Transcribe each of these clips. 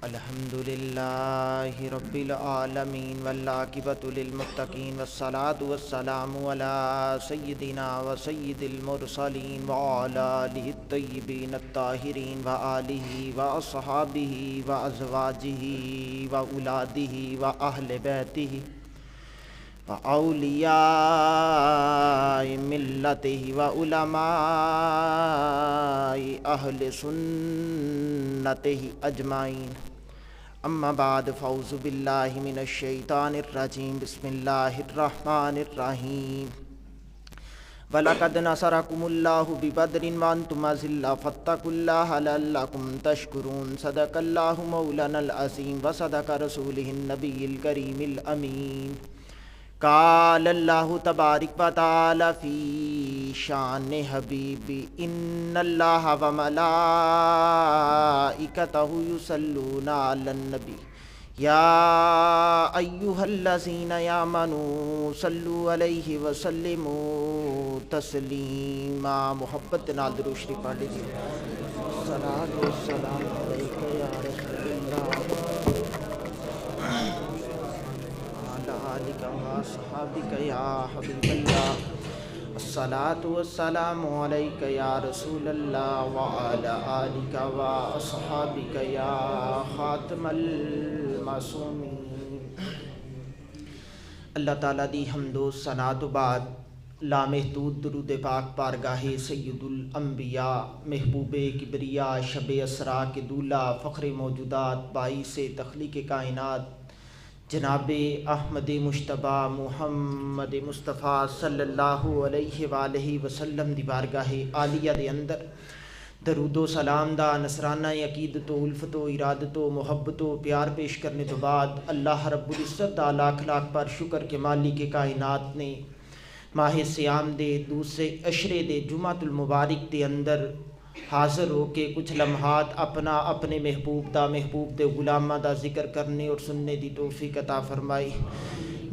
الحمدللہ رب العالمین والعاقبۃ للمتقین والصلاۃ والسلام علی سیدنا و سید المرسلین وعلی آلہ الطیبین الطاہرین وآلہ واصحابہ وازواجہ واولادہ واہل بیتہ وأولیاء ملتہ وعلماء اہل سنتہ اجمعین اما بعد فاعوذ باللہ من الشیطان الرجیم بسم اللہ الرحمن الرحیم وَلَقَدْ نَصَرَكُمُ اللَّهُ بِبَدْرٍ وَأَنْتُمْ أَذِلَّةٌ فَاتَّقُوا اللَّهَ لَعَلَّكُمْ تَشْكُرُونَ صدق اللہ مولانا العظیم وصدق رسولہ النبی الکریم الامین قال اللہ تبارک و تعالی فی شان حبیبی ان اللہ وملائکتہ یصلون علی النبی یا ایہا الذین آمنوا صلوا علیہ وسلموا تسلیما محبت نال درود شریف پڑھ لیجیے صلاۃ و سلام علیک یا رسول اللہ صحابک یا حبیب اللہ الصلاۃ والسلام علیک یا رسول اللہ وعلی آلک واصحابک یا خاتم المعصومین۔ اللہ تعالیٰ دی حمد و ثنا تو بعد لامحدود درود پاک بارگاہ سید الانبیاء محبوب کبریا شب اسرا کے دولہ فخر موجودات باعث تخلیق کائنات جناب احمد مجتبیٰ محمد مصطفیٰ صلی اللہ علیہ وآلہ وسلم دی بارگاہ عالیہ دے اندر درود و سلام دا نصرانہ عقیدت و الفت و ارادت و محبت و پیار پیش کرنے تو بعد اللہ رب العزت دا لاکھ لاکھ پر شکر کے مالک کائنات نے ماہ سیام دے دوسرے عشرے دے جمعۃ المبارک دے اندر حاضر ہو کے کچھ لمحات اپنے محبوب دے غلامہ دا ذکر کرنے اور سننے دی توفیق عطا فرمائی۔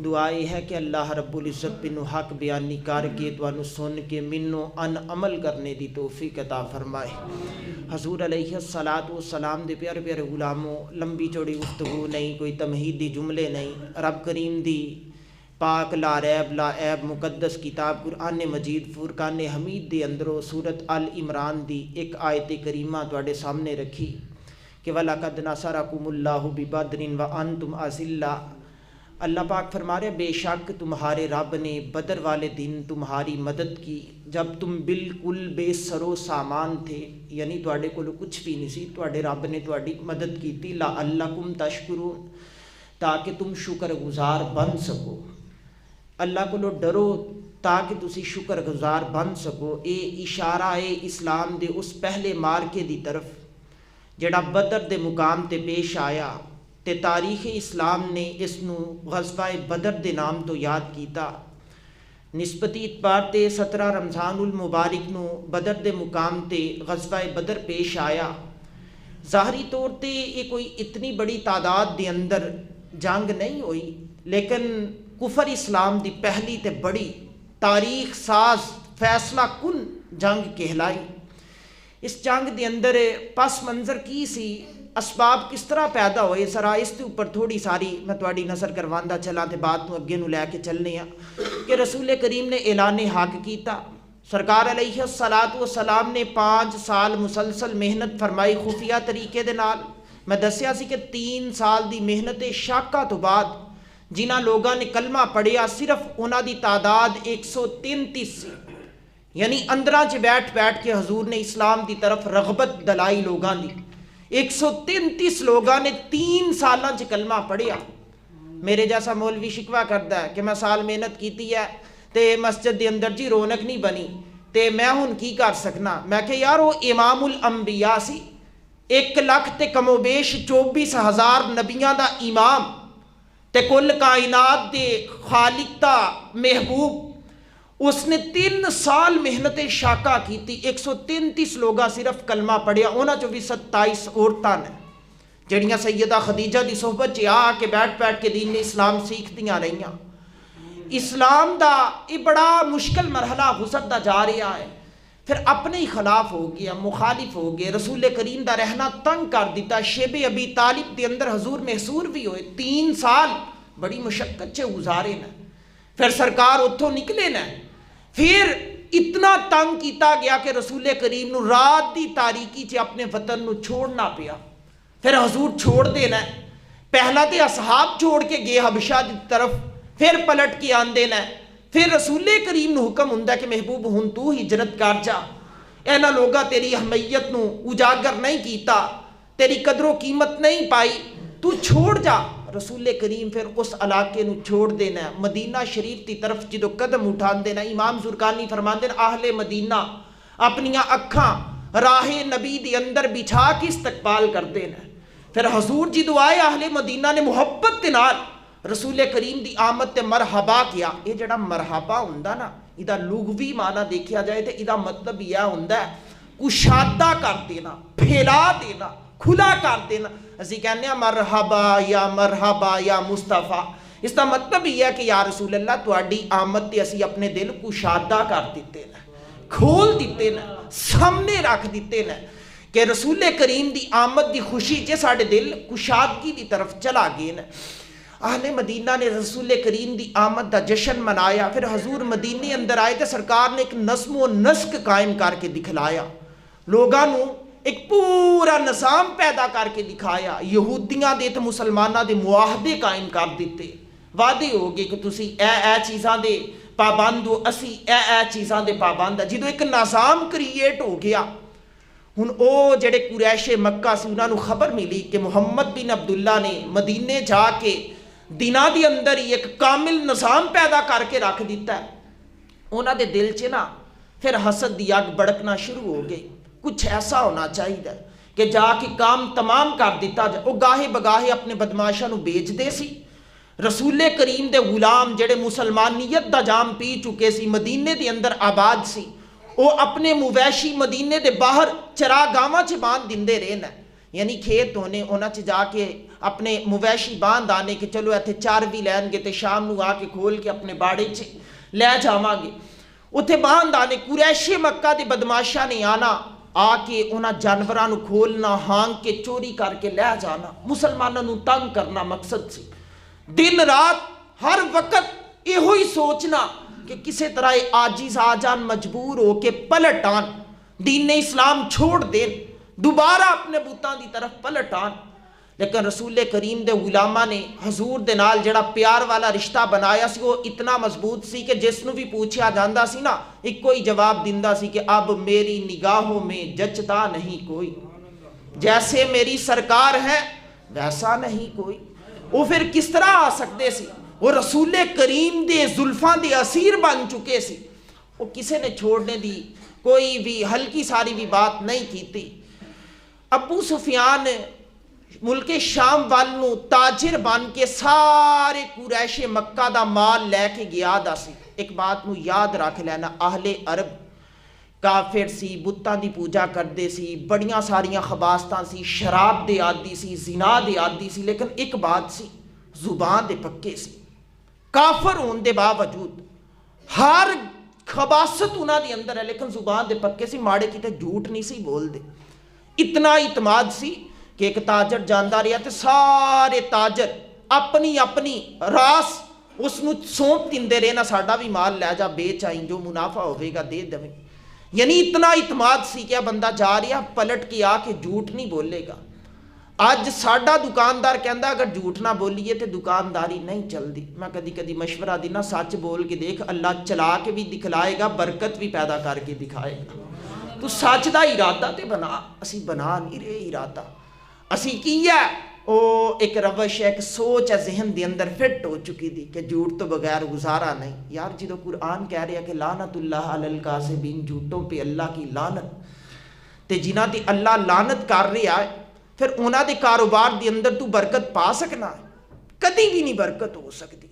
دعا یہ ہے کہ اللہ رب العزت بنو حق بیانی کر کے توانو سن کے منو ان عمل کرنے دی توفیق عطا فرمائے۔ حضور علیہ الصلاۃ والسلام دے پیارے پیارے غلاموں، لمبی چوڑی گفتگو نہیں، کوئی تمہیدی جملے نہیں، رب کریم دی پاک لا ریب لا عیب مقدس کتاب قرآن مجید فرقان حمید دے اندروں سورت آل عمران دی ایک آیت کریمہ تواڈے سامنے رکھی کہ وَلَقَدْ نَصَرَكُمُ اللَّهُ بِبَدْرٍ وَأَنْتُمْ أَذِلَّةٌ۔ اللہ پاک فرما رہے بے شک تمہارے رب نے بدر والے دن تمہاری مدد کی جب تم بالکل بے سر و سامان تھے، یعنی تواڈے کول کچھ بھی نہیں سی، تواڈے رب نے تواڈی مدد کی تھی لَعَلَّكُمْ تَشْكُرُونَ تاکہ تم شکر گزار بن سکو۔ اللہ کو ڈرو تاکہ تسی شکر گزار بن سکو۔ اے اشارہ ہے اسلام دے اس پہلے مارکے دی طرف جڑا بدر دے مقام تے پیش آیا تے تاریخ اسلام نے اس نو غزوہ بدر دے نام تو یاد کیتا۔ نسبتی اعتبار تے 17 رمضان المبارک نو بدر دے مقام تے غزوہ بدر پیش آیا۔ ظاہری طور تے یہ کوئی اتنی بڑی تعداد دے اندر جنگ نہیں ہوئی، لیکن کفر اسلام دی پہلی تے بڑی تاریخ ساز فیصلہ کن جنگ کہلائی۔ اس جنگ دے اندر پس منظر کی سی، اسباب کس طرح پیدا ہوئے، ذرا اس کے اوپر تھوڑی ساری میں تواڈی نظر کرواندہ چلاں تے بات نو اگے نو لے کے چلنے ہاں کہ رسول کریم نے اعلان حق کیتا۔ سرکار علیہ الصلاۃ والسلام نے 5 سال مسلسل محنت فرمائی خفیہ طریقے دے نال۔ میں دسیا سی کہ 3 سال دی محنت شاقہ تو بعد جنہاں لوگاں نے کلمہ پڑھیا صرف انہاں دی تعداد 133 سی، یعنی اندراں چ بیٹھ کے حضور نے اسلام دی طرف رغبت دلائی لوگاں دی۔ 133 لوگاں نے 3 سالاں چ کلمہ پڑھیا۔ میرے جیسا مولوی شکوہ کردا ہے کہ میں سال محنت کیتی ہے تے مسجد دے اندر جی رونق نہیں بنی تے میں ہن کی کر سکنا۔ میں کہ یار وہ امام الانبیاء سی، 1 لاکھ تے کم و بیش 24,000 نبیاں دا امام تے کل کائنات دے خالق دا محبوب، اس نے 3 سال محنت شاقہ کی تھی۔ 133 لوگاں صرف کلمہ پڑھیا، انہاں چوں بھی 27 عورتاں نے جڑیاں سیدہ خدیجہ دی صحبت چ آ کے بیٹھ کے دین اسلام سیکھدیاں رہیاں۔ اسلام دا یہ بڑا مشکل مرحلہ گزرتا جا رہا ہے۔ پھر اپنے ہی خلاف ہو گیا، مخالف ہو گئے، رسول کریم دا رہنا تنگ کر دیتا. شیب ابی طالب دے اندر حضور محصور بھی ہوئے، 3 سال بڑی مشقت سے گزارے نا. پھر سرکار اتھوں نکلے نا. پھر اتنا تنگ کیتا گیا کہ رسول کریم نو رات دی تاریکی چ اپنے وطن نو چھوڑنا پیا. پھر حضور چھوڑ دینا. پہلا تے اصحاب چھوڑ کے گئے حبشہ دی طرف، پھر پلٹ کے آندے نا. پھر رسول کریم نو حکم ہوندا کہ محبوب ہن تو ہجرت کر جا، اینا لوگا تیری اہمیت نو اجاگر نہیں کیتا، تیری قدر و قیمت نہیں پائی، تو چھوڑ جا. رسول کریم پھر اس علاقے نو چھوڑ دینا. مدینہ شریف کی طرف جدو قدم اٹھان دینا، امام زرقانی فرمان دینا اہل مدینہ اپنیاں اکھاں راہ نبی دی اندر بچھا کے استقبال کر دینا. پھر حضور جدو آئے اہل مدینہ نے محبت دے نال رسول کریم دی آمد تے مرحبا کیا. یہ جڑا مرحبا ہوندا نا، ایدہ لغوی معنی دیکھیا جائے تے ایدہ مطلب یہ ہوندا ہے کشادہ کر دینا، پھیلا دینا، کھلا کر دینا. اسی کہنے ہیں مرحبا یا مصطفیٰ. اس کا مطلب یہ ہے کہ یا رسول اللہ تواڈی آمد تے اسی اپنے دل کشادہ کر دیتے نا، کھول دیتے نا، سامنے رکھ دیتے نا کہ رسول کریم دی آمد دی خوشی چے ساڑے دل کشادگی دی طرف چلا گئے نا. اہل مدینہ نے رسول کریم دی آمد دا جشن منایا. پھر حضور مدینے اندر آئے تو سرکار نے ایک نظم و نسق قائم کر کے دکھلایا، لوگاں نو ایک پورا نظام پیدا کر کے دکھایا. یہودیاں دے تے مسلماناں دے معاہدے قائم کر دیتے، وعدے ہو گئے کہ تسی اے چیزاں دے پابند ہو، اسی اے چیزاں دے پابند. جدو ایک نظام کریٹ ہو گیا، ہن او جڑے قریش مکہ سی انہاں نو خبر ملی کہ محمد بن عبداللہ نے مدینے جا کے دینہ دی اندر ہی ایک کامل نظام پیدا کر کے رکھ دیتا ہے. انہاں دے دل چ نا پھر حسد دی آگ بڑکنا شروع ہو گئی. کچھ ایسا ہونا چاہیے کہ جا کے کام تمام کر دیتا جائے. وہ گاہے بگاہے اپنے بدماشاں نو بیچ دے سی. رسول کریم دے غلام جڑے مسلمانیت دا جام پی چکے سی، مدینے دے اندر آباد سی، وہ اپنے مویشی مدینے دے باہر چراگاواں چ باندھ دیندے رہنا. یعنی کھیت ہونے انہاں چ جا کے اپنے مویشی باندھ آنے کہ چلو ایتھے چاروی لین گے تے شام نو آ کے کھول کے اپنے باڑے چ لے جاواں گے. اتھے باندھ آنے قریش مکہ دے بدماشاں نے آنا، آ کے انہاں جانوراں نو کھولنا، ہانگ کے چوری کر کے لے جانا، مسلمانوں نو تنگ کرنا مقصد سی. دن رات ہر وقت یہ ہی سوچنا کہ کسے طرح عاجز آ جان، مجبور ہو کے پلٹ آن، دین اسلام چھوڑ دین، دوبارہ اپنے بتاں دی طرف پلٹ آن. لیکن رسول کریم دے غلاماں نے حضور دے نال جڑا پیار والا رشتہ بنایا سی وہ اتنا مضبوط سی کہ جس نو بھی پوچھا جاندا سی نا ایک کوئی جواب دیندا سی کہ اب میری نگاہوں میں جچتا نہیں کوئی، جیسے میری سرکار ہے ویسا نہیں کوئی. وہ پھر کس طرح آ سکتے سی؟ وہ رسول کریم دے زلفاں دے اسیر بن چکے سی. وہ کسے نے چھوڑنے دی کوئی بھی ہلکی ساری بھی بات نہیں کیتی. ابو سفیان ملک شام والوں تاجر بن کے سارے قریش مکہ دا مال لے کے گیا دا سی. ایک بات نو یاد رکھ لینا، اہل عرب کافر سی، بتاں دی پوجا کردے سی، بڑیاں ساریاں خباستاں سی، شراب دے عادی سی، زنا دے عادی سی، لیکن ایک بات سی، زبان دے پکے سی. کافر ہون دے باوجود ہر خباست انہاں دے اندر ہے لیکن زبان دے پکے سی، ماڑے کیتے جھوٹ نہیں سی بول دے. اتنا اعتماد سی کہ ایک تاجر جاندا رہا تے سارے تاجر اپنی اپنی راس اس نو سونپ دیندے رہنا، ساڈا بھی مال لے جا، بیچ آئیں، جو منافع ہوئے گا دے دویں. یعنی اتنا اعتماد سی کہ بندہ جا رہا پلٹ کے آ کے جھوٹ نہیں بولے گا. اج ساڈا دکاندار کہندا اگر جھوٹ نہ بولیے تے دکانداری نہیں چلدی. میں کدی کدی مشورہ دینا، سچ بول کے دیکھ، اللہ چلا کے بھی دکھلائے گا، برکت بھی پیدا کر کے دکھائے گا. تو سچ دا ارادہ تے بنا، اسی بنا نہیں رہے ارادہ. اسی کیا او ایک روش ہے، ایک سوچ ہے ذہن دے اندر فٹ ہو چکی دی کہ جھوٹ تو بغیر گزارا نہیں. یار جدو قرآن کہہ رہا کہ لعنت اللہ علی الکاذبین، جھوٹوں پہ اللہ کی لعنت، تے جنہاں دی اللہ لعنت کر رہا ہے پھر انہاں دے کاروبار دے اندر تو برکت پا سکنا ہے؟ کدی بھی نہیں برکت ہو سکتی.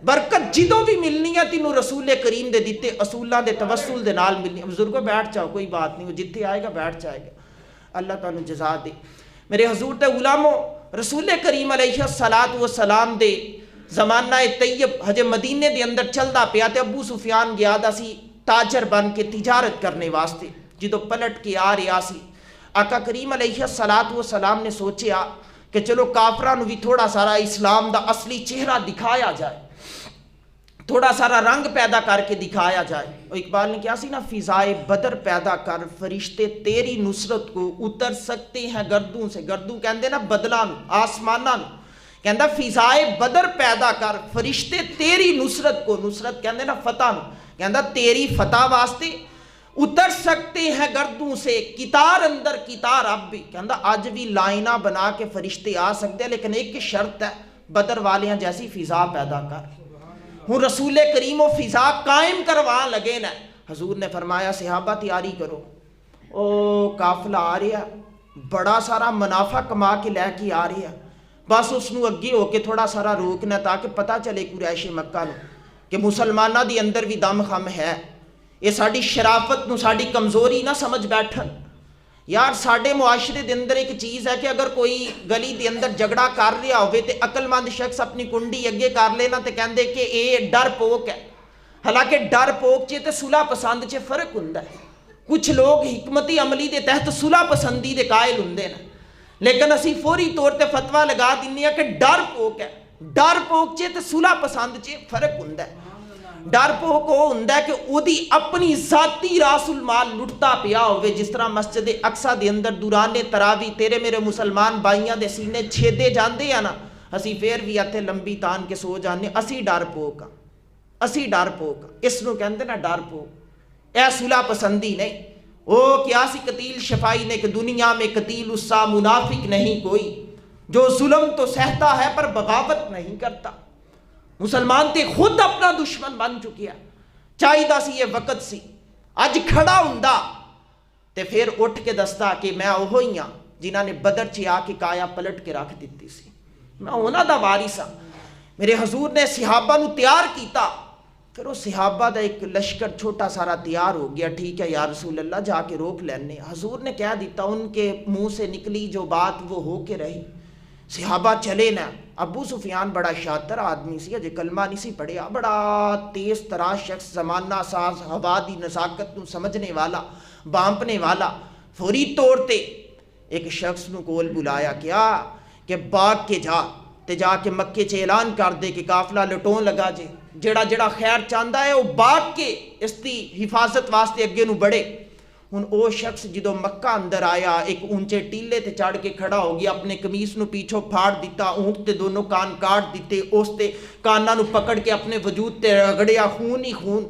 برکت جدوں بھی ملنی ہے تینوں رسول کریم دے دیتے اصولاں دے توسل دے نال ملنی. بزرگوں بیٹھ جاؤ، کوئی بات نہیں، وہ جتھے آئے گا بیٹھ جائے گا. اللہ تعالیٰ جزا دے. میرے حضور دے غلاموں، رسول کریم علیہ السلام دے زمانہ طیب حج مدینے دے اندر چلدا پیا تے ابو سفیان گیا دا سی تاجر بن کے تجارت کرنے واسطے جدو پلٹ کے آ رہا سی، آقا کریم علیہ السلام نے سوچیا کہ چلو کافرانو بھی تھوڑا سارا اسلام دا اصلی چہرہ دکھایا جائے، تھوڑا سارا رنگ پیدا کر کے دکھایا جائے۔ اور اقبال نے کیا سی نا، فضائے بدر پیدا کر فرشتے تیری نصرت کو اتر سکتے ہیں گردوں سے۔ گردوں کہندے نا بدلاں نو، آسماناں نو، کہندا فضائے بدر پیدا کر فرشتے تیری نصرت کو، نصرت کہندے نا فتح نو، کہندا تیری فتح واسطے اتر سکتے ہیں گردوں سے، کتار اندر کتار اب بھی، کہندا اج بھی لائنہ بنا کے فرشتے آ سکتے ہیں، لیکن ایک شرط ہے، بدر والیاں جیسی فضا پیدا کر۔ ہوں رسول کریم و فضا قائم کروا لگے نا، حضور نے فرمایا صحابہ تیاری کرو، او قافلہ آ رہا، بڑا سارا منافع کما کے لے کے آ رہا، بس اس نو اگے ہو کے تھوڑا سارا روکنا تاکہ پتہ چلے قریش مکہ نو کہ مسلمانہ دی اندر بھی دم خم ہے، یہ ساڑی شرافت نو ساڑی کمزوری نہ سمجھ بیٹھن۔ یار ساڑے معاشرے دے اندر ایک چیز ہے کہ اگر کوئی گلی دے اندر جھگڑا کر رہا ہوئے تے عقل مند شخص اپنی کنڈی اگے کر لینا تے کہندے کہ اے ڈر پوک ہے، حالانکہ ڈر پوک چے تے صلح پسند چے فرق ہوندا ہے۔ کچھ لوگ حکمتی عملی دے تحت صلح پسندی دے قائل ہوندے نا، لیکن اسی فوری طور تے فتویٰ لگا دینی ہے کہ ڈر پوک ہے، ڈر پوک چے تے صلح پسند چے فرق ہوندا ہے۔ ڈر پوک وہ ہوندا ہے کہ او دی اپنی ذاتی راس المال لٹتا پیا ہوئے، جس طرح مسجد اقصی دے اندر دوران تراویح تیرے میرے مسلمان بھائیاں دے سینے چھیدے جاندے ہیں نا، اسی پھر بھی اتھے لمبی تان کے سو جانے، اسی ڈر پوک ہاں، اسی ڈر پوک ہاں، اس نو کہندے نا ڈر پوک، اے صلح پسندی نہیں۔ او کیا سی قتیل شفائی نے کہ دنیا میں قتیل اسا منافق نہیں کوئی، جو ظلم تو سہتا ہے پر بغاوت نہیں کرتا۔ مسلمان تے خود اپنا دشمن بن چکیا، چاہیدہ سی یہ وقت سی اج کھڑا ہوندا تے پھر اٹھ کے دستا کہ میں اوہی ہاں جنہاں نے بدر چ آ کے کایا پلٹ کے رکھ دیتی سی، میں انہاں دا وارث ہاں۔ میرے حضور نے صحابہ نو تیار کیتا، پھر وہ صحابہ دا ایک لشکر چھوٹا سارا تیار ہو گیا، ٹھیک ہے یا رسول اللہ جا کے روک لینے، حضور نے کہہ دیتا، ان کے منہ سے نکلی جو بات وہ ہو کے رہی۔ صحابہ چلے نا، ابو سفیان بڑا شاطر آدمی سی، اجے کلمہ نہیں سی پڑھیا، بڑا تیز تراز شخص، زمانہ ساز، ہوا دی نزاکت نو سمجھنے والا، بانپنے والا، فوری طور تے ایک شخص نو کول بلایا کیا کہ باغ کے جا کے مکے چ اعلان کر دے کہ قافلہ لٹون لگا جے، جڑا جڑا خیر چاہندا ہے وہ باغ کے اس دی حفاظت واسطے اگے نو بڑھے۔ ہن او شخص جدو مکہ اندر آیا، ایک اونچے ٹیلے تے چڑھ کے کھڑا ہو گیا، اپنے قمیص نو پیچھوں پھاڑ دیتا، اونٹ تے دونوں کان کاٹ دیتے، اس تے کاناں نو پکڑ کے اپنے وجود تے رگڑیا، خون ہی خون،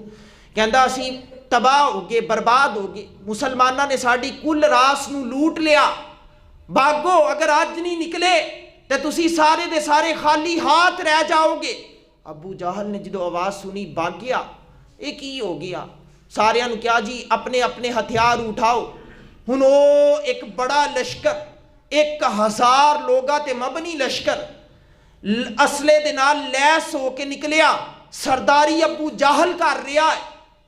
کہندا اسی تباہ ہو گئے، برباد ہو گئے، مسلماناں نے ساڈی کل راس نو لوٹ لیا، بھاگو، اگر آج نہیں نکلے تے تسی سارے دے سارے خالی ہاتھ رہ جاؤ گے۔ ابو جہل نے جدو آواز سنی بھاگ گیا، ایک ہی ہو گیا، سارے نو کیا جی اپنے اپنے ہتھیار اٹھاؤ۔ ہن او ایک بڑا لشکر، 1000 لوگاں تے مبنی لشکر اسلحے دے نال لیس ہو کے نکلیا، سرداری ابو جہل کر رہا ہے،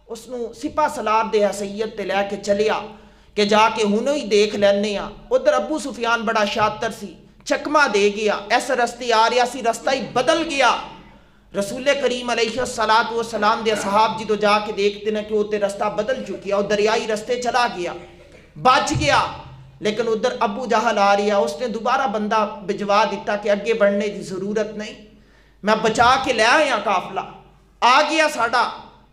اس نو سپاہ سالار دے حیثیت تے لے کے چلیا کہ جا کے ہنو ہی دیکھ لینے ہاں۔ ادھر ابو سفیان بڑا شاطر سی، چکما دے گیا، ایسا رستے آ رہا سی، رستہ ہی بدل گیا۔ رسول کریم علیہ السلام دے اصحاب جدو جا کے دیکھتے ہیں کہ وہ تے رستہ بدل چکیا، وہ دریائی رستے چلا گیا، بچ گیا، لیکن ادھر ابو جہل آ رہا، اس نے دوبارہ بندہ بھجوا دیتا کہ اگے بڑھنے کی ضرورت نہیں، میں بچا کے لے آیا قافلہ، آ گیا ساڈا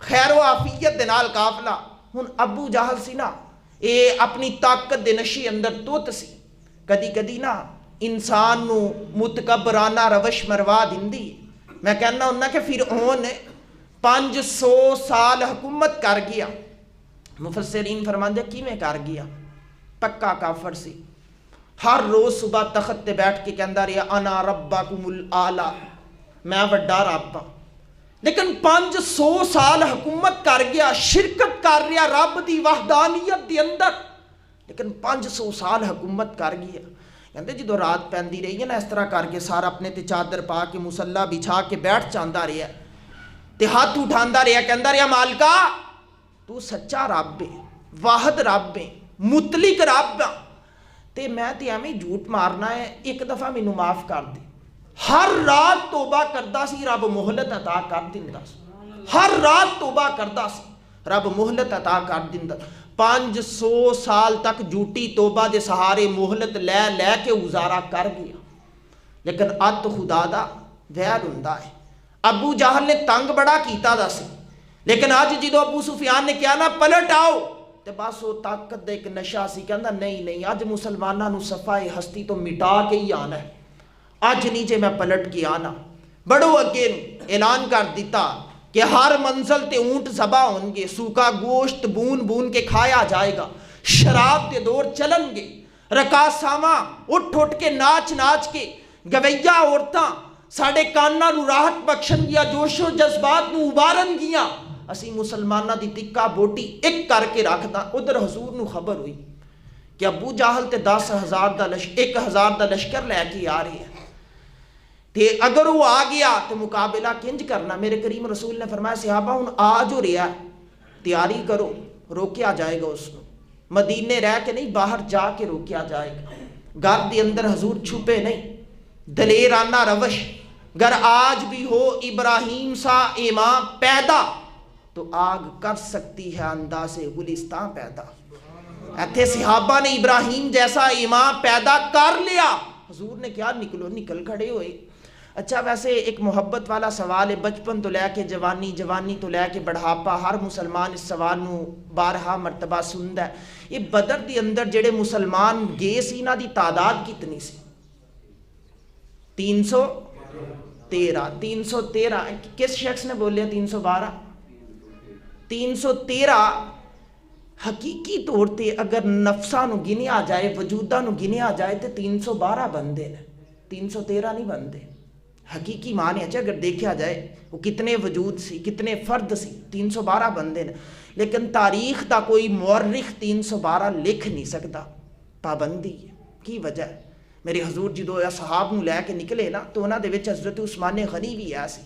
خیر و عافیت دے نال قافلہ۔ ہن ابو جہل سی نا، اے اپنی طاقت دے نشے اندر توت سی، کدی کدی نا انسان نو متکبرانہ روش مروا دیندی۔ میں کہنا ہوں کہ فرعون 500 سال حکومت کر گیا، مفسرین فرماندے کیویں کر گیا، پکا کافر سی، ہر روز صبح تخت تے بیٹھ کے کہندا رہیا انا ربکم الاعلی، میں بڑا رب ہاں، لیکن 500 سال حکومت کر گیا، شرکت کر رہا رب دی وحدانیت دی اندر، لیکن 500 سال حکومت کر گیا۔ کہندے جدو رات پیندی رہی ہے نا، اس طرح کر کے سارا اپنے تے چادر پا کے مصلا بچھا کے بیٹھ جاندا رہیا تے ہاتھ اٹھاندا رہیا، کہندا رہیا مالکا تو سچا رب ہے، واحد رب ہے، مطلق رب ہے، تے میں تے ایویں جھوٹ مارنا ہے، ایک دفعہ مینوں معاف کر دے۔ ہر رات توبہ کردا سی، رب مہلت عطا کر دیندا سی، ہر رات توبہ کردا سی، رب مہلت عطا کر دیندا 500 سال تک جھوٹی توبہ دے سہارے مہلت لے لے کے گزارا کر گیا، لیکن ات خدا دا ویر ہوندا ہے۔ ابو جہل نے تنگ بڑا کیتا دا سی، لیکن اج جدو ابو سفیان نے کیا نا پلٹ آؤ تے بس وہ طاقت دا ایک نشہ سی، کہندا نہیں اج مسلماناں نو صفائے ہستی تو مٹا کے ہی آنا ہے، اج نہیں جے میں پلٹ کے آنا۔ بڑو اگے اعلان کر دیتا کہ ہر منزل تے اونٹ ذبح ہون گے، سوکھا گوشت بون بون کے کھایا جائے گا، شراب دے دور چلن گے، رقاصاواں اٹھ اٹھ کے ناچ ناچ کے، گویہ عورتاں ساڑے کاناں نو راحت بخشن گیا، جوش و جذبات نو ابارن گیا۔ اسی مسلمانہ دی تکا بوٹی ایک کر کے رکھدا۔ ادھر حضور نو خبر ہوئی کہ ابو جہل تے 10,000 دا 1,000 دا لشکر لے کے آ رہے ہیں، تے اگر وہ آ گیا تو مقابلہ کنج کرنا۔ میرے کریم رسول نے فرمایا صحابہ ہن آ جو رہا ہے تیاری کرو، روکیا جائے گا اس کو، مدینے رہ کے نہیں باہر جا کے روکیا جائے گا۔ گھر دے اندر حضور چھپے نہیں، دلیرانہ روش۔ گر آج بھی ہو ابراہیم سا امام پیدا تو آگ کر سکتی ہے انداز گلستان پیدا۔ ایتھے صحابہ نے ابراہیم جیسا امام پیدا کر لیا، حضور نے کیا نکل کھڑے ہوئے۔ اچھا ویسے ایک محبت والا سوال ہے، بچپن تو لے کے جوانی، جوانی تو لے کے بڑھاپا، ہر مسلمان اس سوال نو بارہا مرتبہ سندا ہے۔ یہ بدر دی اندر جڑے مسلمان گئے سی نا دی تعداد کتنی سی؟ 313 کس شخص نے بولیا 312؟ 313 حقیقی طور تے اگر نفساں نو گنیا جائے، وجوداں نو گنیا جائے تے 312 بندے نے، 313 نہیں بندے۔ حقیقی معنی ہے اگر دیکھا جائے وہ کتنے وجود سی، کتنے فرد سی، 312 بندے نے، لیکن تاریخ دا کوئی مورخ 312 لکھ نہیں سکتا۔ پابندی ہے، کی وجہ ہے؟ میرے حضور جدو اصحاب نو لے کے نکلے نا تو انہاں دے وچ حضرت عثمان غنی بھی ہے سی،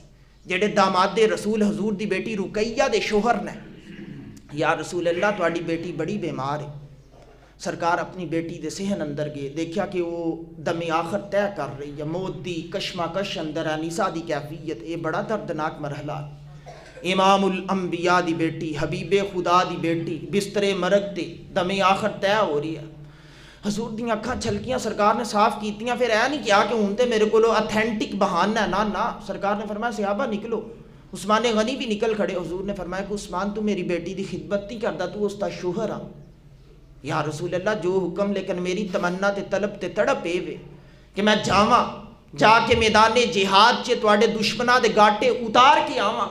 جڑے داماد رسول حضور دی بیٹی رقیہ دے شوہر نے، یا رسول اللہ تواڈی بیٹی بڑی بیمار ہے۔ سرکار اپنی بیٹی دے صحن اندر گئے، دیکھا کہ وہ دم آخر طے کر رہی ہے، موت دی کشمکش اندر ہے، نساء دی کیفیت، یہ بڑا دردناک مرحلہ۔ امام الانبیاء دی بیٹی، حبیب خدا دی بیٹی بستر مرگ تے دم آخر طے ہو رہی ہے۔ حضور دی اکھاں چھلکیاں سرکار نے صاف کیتیاں، پھر اے نہیں کیا کہ ہن تے میرے کولو اتھینٹک بہانہ ہے، نا سرکار نے فرمایا صحابہ نکلو۔ عثمان غنی بھی نکل کھڑے۔ حضور نے فرمایا کہ عثمان تو میری بیٹی دی خدمت نہیں کردا، تو اس دا شوہر آ۔ یا رسول اللہ جو حکم، لیکن میری تمنا تے طلب تے تڑپ اے وے کہ میں جاواں، جا کے میدان جہاد چ تواڈے دشمناں دے گاٹے اتار کے آواں۔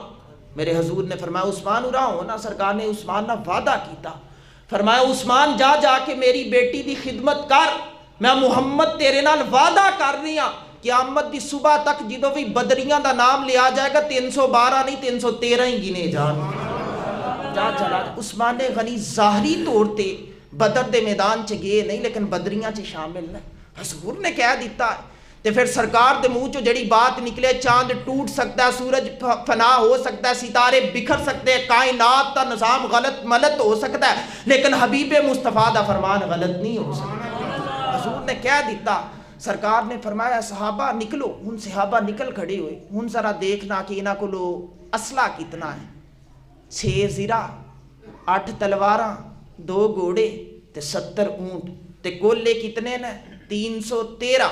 میرے حضور نے فرمایا عثمان اُرا ہونا۔ سرکار نے عثمان نہ وعدہ کیتا، فرمایا عثمان جا کے میری بیٹی دی خدمت کر، میں محمد تیرے نال وعدہ کر رہی ہاں قیامت دی صبح تک جدو بھی بدریاں دا نام لیا جائے گا 312 نہیں 313 ہی گنے جان۔ جا چلا عثمان غنی ظاہری طور تے بدر دے میدان چ گئے نہیں، لیکن بدریاں چ شامل نے۔ حضور نے کہہ دیتا ہے تے پھر سرکار دے منہ چوں جڑی بات نکلے، چاند ٹوٹ سکتا ہے، سورج فنا ہو سکتا ہے، ستارے بکھر سکتے ہیں، کائنات کا نظام غلط ملت ہو سکتا ہے، لیکن حبیب مصطفیٰ دا فرمان غلط نہیں ہو سکتا۔ حضور نے کہہ دیتا۔ سرکار نے فرمایا صحابہ نکلو۔ ہن صحابہ نکل کھڑے ہوئے۔ ہن ذرا دیکھنا کہ انہاں کولو اسلحہ کتنا ہے، 6 زرہ، 8 تلواراں، 2 گھوڑے تے 70 اونٹ، تے کولے کتنے نے 313،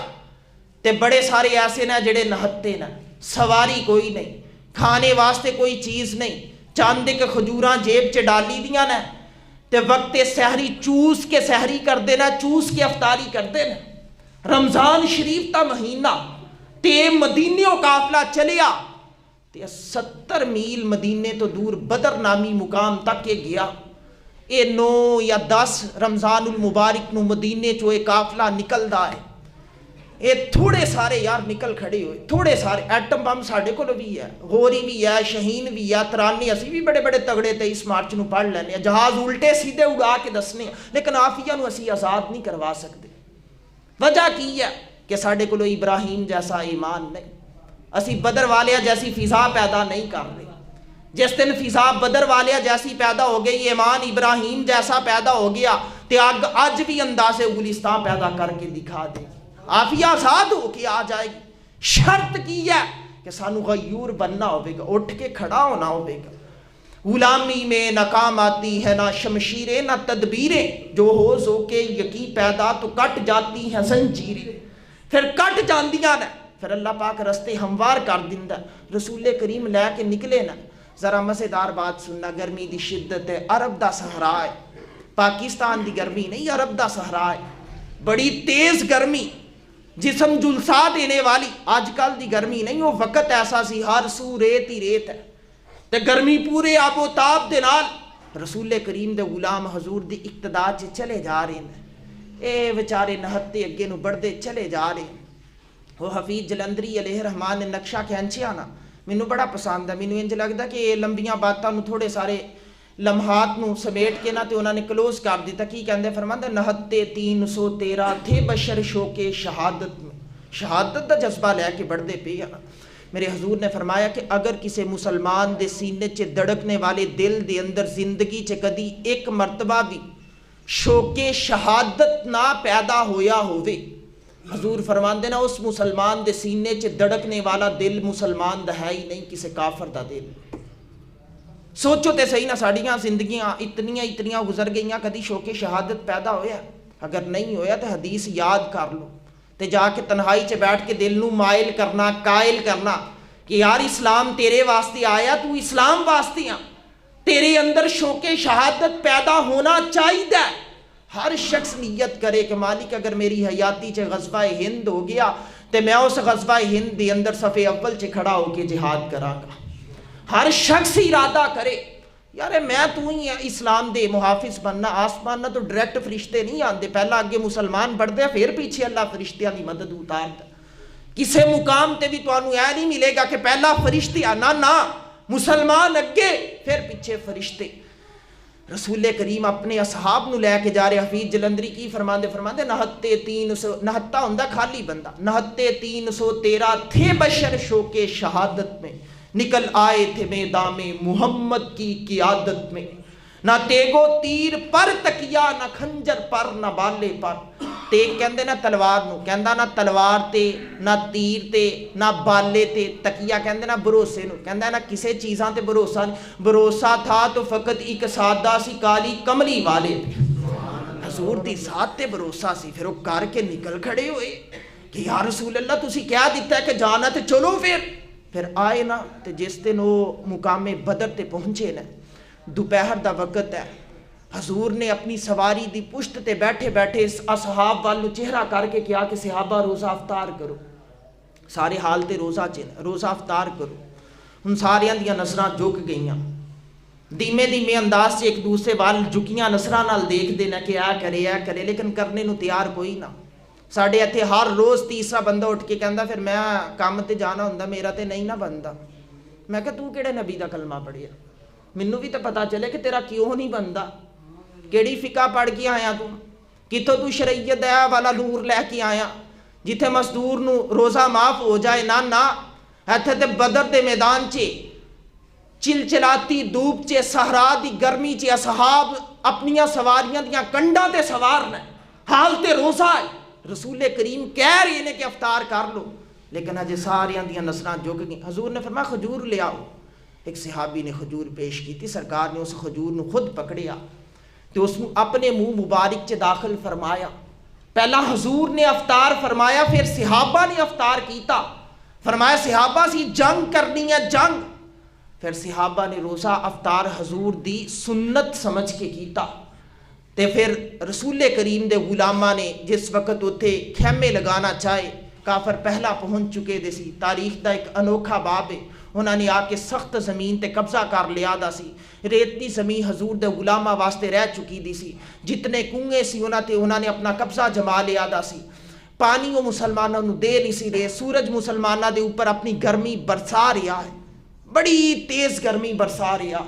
تے بڑے سارے ایسے نے جڑے نہتے نے، سواری کوئی نہیں، کھانے واسطے کوئی چیز نہیں، چاند کے کھجوراں جیب چ ڈالی دیاں نے، تے وقت سحری چوس کے سحری کردے نے، چوس کے افطاری کردے نے۔ رمضان شریف تا مہینہ تے مدینیوں قافلہ چلیا تے 70 میل مدینے تو دور بدر نامی مقام تک یہ گیا۔ اے 9 یا 10 رمضان المبارک نو مدینے چو ایک قافلہ نکلدا ہے۔ اے تھوڑے سارے یار نکل کھڑے ہوئے، تھوڑے سارے۔ ایٹم بم ساڈے کول بھی ہے، غوری بھی ہے، شہین بھی ہے، ترانی، اسی بھی بڑے بڑے تگڑے 23 مارچ نو پڑھ لینے ہیں، جہاز الٹے سیدھے اڑا کے دسنے ہیں، لیکن آفیہ نو اسی آزاد نہیں کروا سکتے۔ وجہ کی ہے کہ ساڈے کولو ابراہیم جیسا ایمان نہیں، اسی بدر والے جیسی فضا پیدا نہیں کر رہے۔ جس دن فضا بدر والے جیسی پیدا ہو گئی، ایمان ابراہیم جیسا پیدا ہو گیا، تے اج بھی انداز گلستان پیدا کر کے دکھا دے، آفیہ آزاد ہو کے آ جائے گی۔ شرط کی ہے کہ سانو غیور بننا ہوئے گا، اٹھ کے کھڑا ہونا ہوئے گا۔ غلامی میں نہ کام آتی ہے نہ شمشیریں نہ تدبیریں، جو ہو سو کے یقین پیدا تو کٹ جاتی ہیں زنجیریں، پھر کٹ جاندیاں نے، پھر اللہ پاک رستے ہموار کر دیندا۔ رسول کریم لے کے نکلے نا، ذرا مزیدار بات سننا، گرمی دی شدت ہے، عرب دا صحرا ہے، پاکستان دی گرمی نہیں، عرب دا صحرا ہے، بڑی تیز گرمی، جسم جلسا دینے والی۔ آج کل دی گرمی نہیں، وہ وقت ایسا سی ہر سو ریت ہی ریت ہے، تے گرمی پورے آب و تاب دے نال رسول کریم دے غلام حضور دی اقتداء چ چلے جا رہے ہیں، اے بیچارے نہتے اگے نو بڑھتے چلے جا رہے ہیں۔ وہ حفیظ جلندری علیہ رحمان نے نقشہ کھینچیا نا، مینوں بڑا پسند ہے، مینوں انج لگدا کہ یہ لمبیاں باتاں نو تھوڑے سارے لمحات نو سمیٹ کے نا تے انہوں نے کلوز کر دیتا۔ کی کہندے فرماندا 69 تھے بشر شوقے شہادت میں، شہادت دا جذبہ لے کے بڑھتے پے نا۔ میرے حضور نے فرمایا کہ اگر کسی مسلمان دے سینے چ دڑکنے والے دل دے اندر زندگی چ کدی ایک مرتبہ بھی شوقے شہادت نہ پیدا ہویا ہوئے، حضور فرماندے نا اس مسلمان دے سینے چ دڑکنے والا دل مسلمان دا ہے ہی نہیں، کسی کافر دا دل۔ سوچو تے صحیح نا، ساڑیاں زندگیاں اتنیاں گزر گئیاں، کدی شوق شہادت پیدا ہویا؟ اگر نہیں ہویا تو حدیث یاد کر لو، تے جا کے تنہائی چ بیٹھ کے دل نو مائل کرنا، قائل کرنا کہ یار اسلام تیرے واسطے آیا، تو اسلام واسطے آ، تیرے اندر شوق شہادت پیدا ہونا چاہیے۔ ہر شخص نیت کرے کہ مالک اگر میری حیاتی چ غزوہ ہند ہو گیا تے میں اس غزوہ ہند دے اندر صفے اول چ کھڑا ہو کے جہاد کراں گا۔ ہر شخص ارادہ کرے یار میں تو ہی اسلام دے محافظ بننا۔ آسمان نہ تو ڈائریکٹ فرشتے نہیں آندے، پہلا اگے مسلمان بڑھتے پھر پیچھے اللہ فرشتیاں دی مدد اتارتا۔ کسے مقام تے بھی تانوں اے نہیں ملے گا کہ پہلا فرشتے آنا، نہ مسلمان اگے پھر پیچھے فرشتے۔ رسول کریم اپنے اصحاب نو لے کے جا رہے، حفیظ جلندری کی فرماندے 69 ہوندا خالی بندہ، 69 تھے بشر شوق شہادت میں، نکل آئے تھے میدان میں محمد کی قیادت میں، نہ تیگو تیر پر تکیا، نہ خنجر پر نہ بالے پر۔ تیگ کہندے نہ تلوار نو، کہندا نہ تلوار تے نہ تیر تے نہ بالے تے، تکیا کہندے نہ بھروسے نو، کہندا نہ کسے چیزاں تے بھروسہ نہیں، بھروسہ تھا تو فقط ایک سادہ سی کالی کملی والے پہ، حضور دی ذات تے بھروسہ سی۔ پھر وہ کر کے نکل کھڑے ہوئے کہ یا رسول اللہ تسی کیا دیتا ہے کہ جانا تے چلو۔ پھر آئے نا تے جس دن وہ مقام بدر تے پہنچے نا، دوپہر دا وقت ہے، حضور نے اپنی سواری دی پشت تے بیٹھے بیٹھے اصحاب والو چہرہ کر کے کیا کہ صحابہ روزہ افطار کرو، سارے حال تے روزہ افطار کرو۔ ان ساریاں دیاں نظراں جھک گئیاں، دھیمے دھیمے انداز سے ایک دوسرے وال جھکیاں نظراں نال دیکھ دینا کہ اے کرے، لیکن کرنے نو تیار کوئی نہ۔ ساڑھے اتھے ہر روز تیسرا بندہ اٹھ کے کہندا پھر میں کام تے جانا ہوندا، میرا تے نہیں نہ بندا۔ میں کہ تو کیڑے نبی دا کلمہ پڑھیا، مینوں بھی تو پتا چلے کہ تیرا کیوں نہیں بندا، کیڑی فقہ پڑھ کے آیا تو، کتوں تو شریعت دیا والا نور لے کے آیا جتھے مزدور نو روزہ معاف ہو جائے؟ نہ ایتھے تے بدر دے میدان چے چلچلاتی دھوپ چے صحرا دی گرمی چے اصحاب اپنیاں سواریاں دیاں کنڈاں تے سوار نے، حال تے روزہ ہے، رسول کریم کہہ رہے ہیں کہ افطار کر لو، لیکن اجے ساریاں دیاں نظراں جھک گئیں۔ حضور نے فرمایا کھجور لے آؤ، ایک صحابی نے کھجور پیش کی تھی، سرکار نے اس کھجور نو خود پکڑیا تو اس اپنے منہ مبارک چ داخل فرمایا۔ پہلا حضور نے افطار فرمایا، پھر صحابہ نے افطار کیتا، فرمایا صحابہ سی جنگ کرنی ہے جنگ، پھر صحابہ نے روزہ افطار حضور دی سنت سمجھ کے کیتا۔ تے پھر رسول کریم دے غلاماں نے جس وقت اتھے خیمے لگانا چاہے، کافر پہلا پہنچ چکے دے سی، تاریخ دا ایک انوکھا باب ہے، انہوں نے آ کے سخت زمین تے قبضہ کر لیا دا سی، ریتلی زمین حضور دے غلاماں واسطے رہ چکی دی سی، جتنے کنویں سی انہوں نے اپنا قبضہ جما لیا دا سی، پانی وہ مسلمانوں نو دے نہیں سی رہے، سورج مسلمانوں دے اوپر اپنی گرمی برسا رہا ہے، بڑی تیز گرمی برسا رہا۔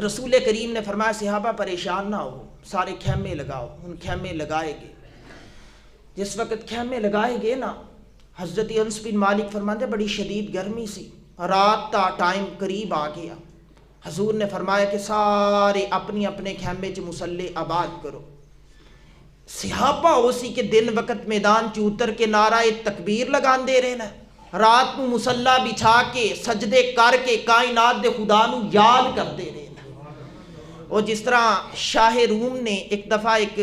رسول کریم نے فرمایا صحابہ پریشان نہ ہو، سارے خیمے لگاؤ۔ ان خیمے لگائے گئے، جس وقت خیمے لگائے گئے نا، حضرت انس بن مالک فرماتے بڑی شدید گرمی سی، رات کا ٹائم قریب آ گیا، حضور نے فرمایا کہ سارے اپنی اپنے خیمے چ مصلے آباد کرو۔ صحابہ ہو سی کہ دن وقت میدان چ اتر کے نعرہ تکبیر لگان دے رہے نا، رات نو مصلا بچھا کے سجدے کر کے کائنات دے خدا نو یاد کرتے رہے. اور جس طرح شاہ روم نے ایک دفعہ ایک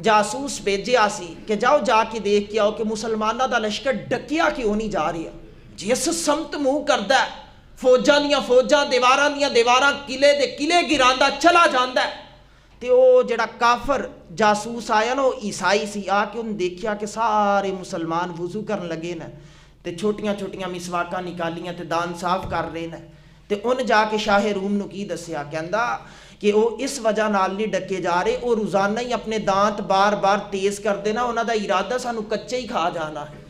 جاسوس بھیجیا سی کہ جاؤ جا کے دیکھ کے آؤ کہ مسلمانوں دا لشکر ڈکیا کیوں نہیں جا رہا. جس سمت منہ کردا ہے فوجاں دیاں فوجاں دیواراں دیاں دیواراں قلعے دے قلعے گراندا چلا جاندا ہے. تے او جڑا کافر جاسوس آیا نا وہ عیسائی سی, آ کے انہوں دیکھیا کہ سارے مسلمان وضو کرن لگے نا تے چھوٹیاں چھوٹیاں مسواکاں نکالیاں تے دان صاف کر رہے نا. تے ان جا کے شاہ روم نو کی دسیا, کہندا کہ وہ اس وجہ نال نہیں ڈکے جا رہے, وہ روزانہ ہی اپنے دانت بار بار تیز کر دینا, انہوں دا ارادہ سانو کچے ہی کھا جانا ہے.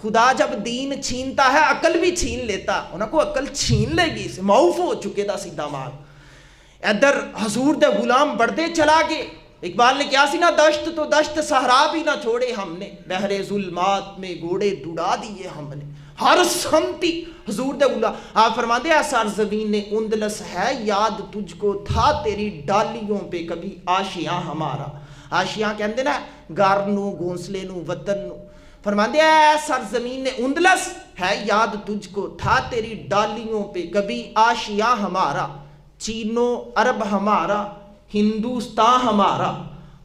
خدا جب دین چھینتا ہے عقل بھی چھین لیتا, انہوں کو عقل چھین لے گی, معوف ہو چکے دا سیدھا مال. ادھر حضور دے غلام بڑھتے چلا گئے. اقبال نے کیا سی نا, دشت تو دشت صحرا بھی نہ چھوڑے ہم نے, بحر ظلمات میں گھوڑے دوڑا دیے ہم نے. ہر سمتی حضور دے غلام. آپ فرماتے ہیں سرزمین اندلس ہے یاد تجھ کو, تھا تیری ڈالیوں پہ کبھی آشیاں ہمارا. آشیاں کہندے نا گھر نو گھونسلے نو وطن نو. فرماتے ہیں سرزمین اندلس ہے یاد تجھ کو, تھا تیری ڈالیوں پہ کبھی آشیاں ہمارا. چینو عرب ہمارا, ہندوستان ہمارا,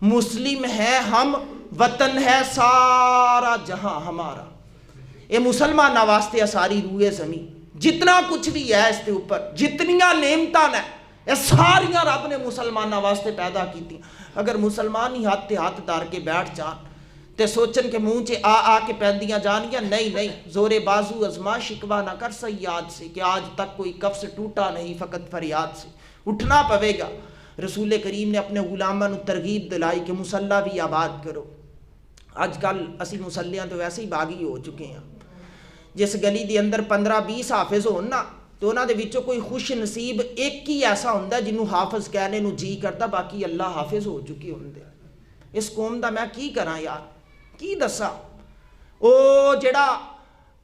مسلم ہے ہم, وطن ہے سارا جہاں ہمارا. اے مسلمان واسطے ساری روئے زمین, جتنا کچھ بھی ہے اس کے اوپر, جتنیاں نعمتاں نے, یہ ساریاں رب نے مسلمانوں واسطے پیدا کی تھی. اگر مسلمان ہی ہاتھ تے ہاتھ دار کے بیٹھ جان تے سوچن کہ منہ چ آ کے پیندیاں جانیاں, نہیں, زور بازو ازما شکوا نہ کر سیاد سے, کہ آج تک کوئی کفس ٹوٹا نہیں فقط فریاد سے. اٹھنا پوے گا. رسول کریم نے اپنے غلاماں نو ترغیب دلائی کہ مصلا بھی آباد کرو. اج کل اسی مصلیاں تو ویسے ہی باغی ہو چکے ہیں. جس گلی دے اندر 15-20 حافظ ہون نا, تو انہاں دے وچوں کوئی خوش نصیب ایک ہی ایسا ہوندا جنوں حافظ کہنے نو جی کرتا, باقی اللہ حافظ ہو چکے ہوندے. اس قوم دا میں کی کراں یار, کی دساں. او جڑا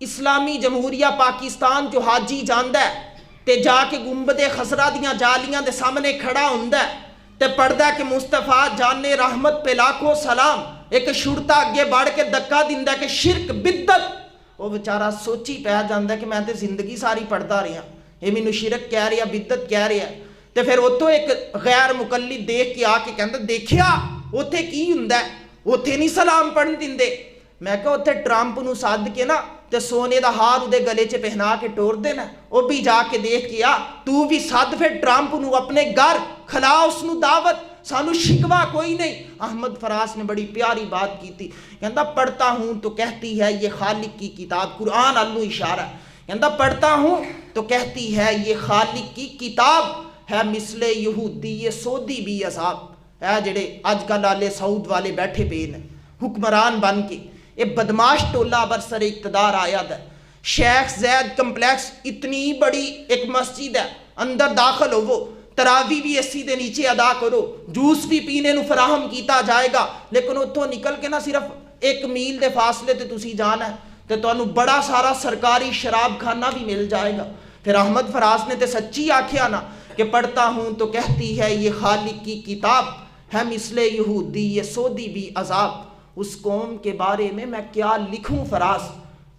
اسلامی جمہوریہ پاکستان جو حاجی جاندا ہے تے جا کے گنبد خضرا دیاں جالیاں دے سامنے کھڑا ہوندا ہے تے پڑھدا ہے کہ مصطفیٰ جان رحمت پہ لاکھوں سلام, ایک شرطا اگے بڑھ کے دکا دیندا ہے کہ شرک بدت. وہ بیچارہ سوچی پہ جاندا ہے کہ میں تے زندگی ساری پڑھدا رہا, یہ مینوں شرک کہہ رہا بدت کہہ رہا. تے پھر اتوں ایک غیر مقلد دیکھ کے آ کے کہندا دیکھیا اوتھے کی ہوندا ہے, اوتھے نہیں سلام پڑھن دیندے. میں کہا اوتھے ٹرمپ نو سد کے نا تے سونے دا ہار دے گلے چ پہنا کے ٹور دینا, وہ بھی جا کے دیکھ کے آ, تو بھی سد پھر ٹرمپ نو اپنے گھر کھلا, اس نو دعوت, سانو شکوا کوئی نہیں. احمد فراز نے بڑی پیاری بات کی تھی, کہندا پڑھتا ہوں تو کہتی ہے یہ خالق کی کتاب, قرآن النو اشارہ ہے. کہندا پڑھتا ہوں تو کہتی ہے یہ خالق کی کتاب ہے, مثل یہودی یہ سودی بھی عذاب. اے جڑے اج کل والے سعود والے بیٹھے پے نے حکمران بن کے, یہ بدماش ٹولہ برسر اقتدار آیا ہے. شیخ زید کمپلیکس اتنی بڑی ایک مسجد ہے, اندر داخل ہو, وہ تراوی بھی اسی دے نیچے ادا کرو, جوس بھی پینے نو فراہم کیتا جائے گا, لیکن اتوں نکل کے نہ صرف 1 میل دے فاصلے تے تسی جانا ہے تے تانوں بڑا سارا سرکاری شراب خانہ بھی مل جائے گا. پھر احمد فراز نے تے سچی آکھیا نا کہ پڑھتا ہوں تو کہتی ہے یہ خالق کی کتاب ہے, مثل یہودی یہ سودی بھی عذاب. اس قوم کے بارے میں کیا لکھوں فراز,